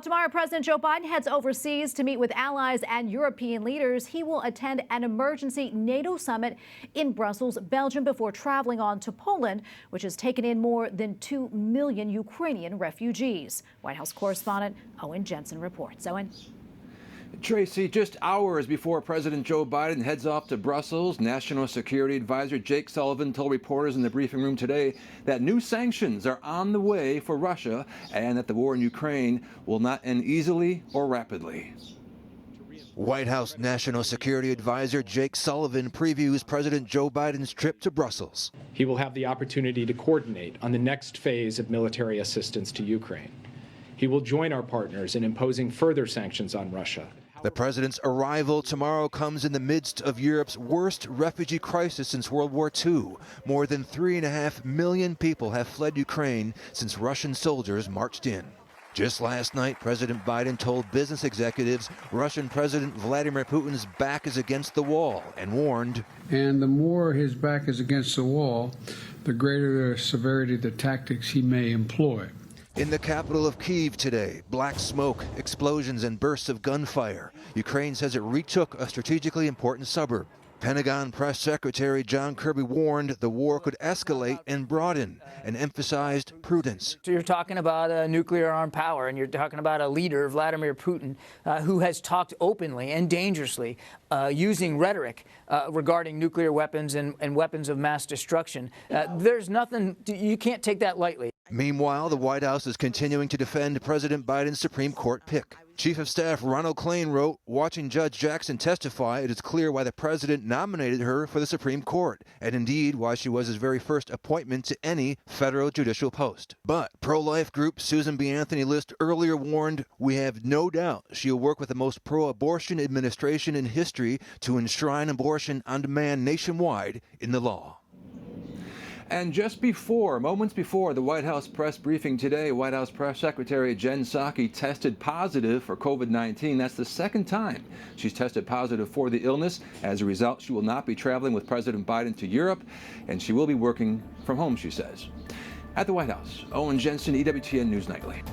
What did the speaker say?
Tomorrow, President Joe Biden heads overseas to meet with allies and European leaders. He will attend an emergency NATO summit in Brussels, Belgium, before traveling on to Poland, which has taken in more than 2 million Ukrainian refugees. White House correspondent Owen Jensen reports. Owen. Tracy, just hours before President Joe Biden heads off to Brussels, National Security Advisor Jake Sullivan told reporters in the briefing room today that new sanctions are on the way for Russia and that the war in Ukraine will not end easily or rapidly. White House National Security Advisor Jake Sullivan previews President Joe Biden's trip to Brussels. He will have the opportunity to coordinate on the next phase of military assistance to Ukraine. He will join our partners in imposing further sanctions on Russia. The president's arrival tomorrow comes in the midst of Europe's worst refugee crisis since World War II. More than 3.5 million people have fled Ukraine since Russian soldiers marched in. Just last night, President Biden told business executives Russian President Vladimir Putin's back is against the wall and warned, and the more his back is against the wall, the greater the severity of the tactics he may employ. In the capital of Kyiv today, black smoke, explosions, and bursts of gunfire. Ukraine says it retook a strategically important suburb. Pentagon Press Secretary John Kirby warned the war could escalate and broaden and emphasized prudence. So you're talking about a nuclear armed power, and you're talking about a leader, Vladimir Putin, who has talked openly and dangerously using rhetoric regarding nuclear weapons and weapons of mass destruction. There's nothing, you can't take that lightly. Meanwhile, the White House is continuing to defend President Biden's Supreme Court pick. Chief of Staff Ronald Klain wrote, watching Judge Jackson testify, it is clear why the president nominated her for the Supreme Court, and indeed why she was his very first appointment to any federal judicial post. But pro-life group Susan B. Anthony List earlier warned, we have no doubt she'll work with the most pro-abortion administration in history to enshrine abortion on demand nationwide in the law. And just moments before the White House press briefing today, White House Press Secretary Jen Psaki tested positive for COVID-19. That's the second time she's tested positive for the illness. As a result, she will not be traveling with President Biden to Europe, and she will be working from home, she says. At the White House, Owen Jensen, EWTN News Nightly.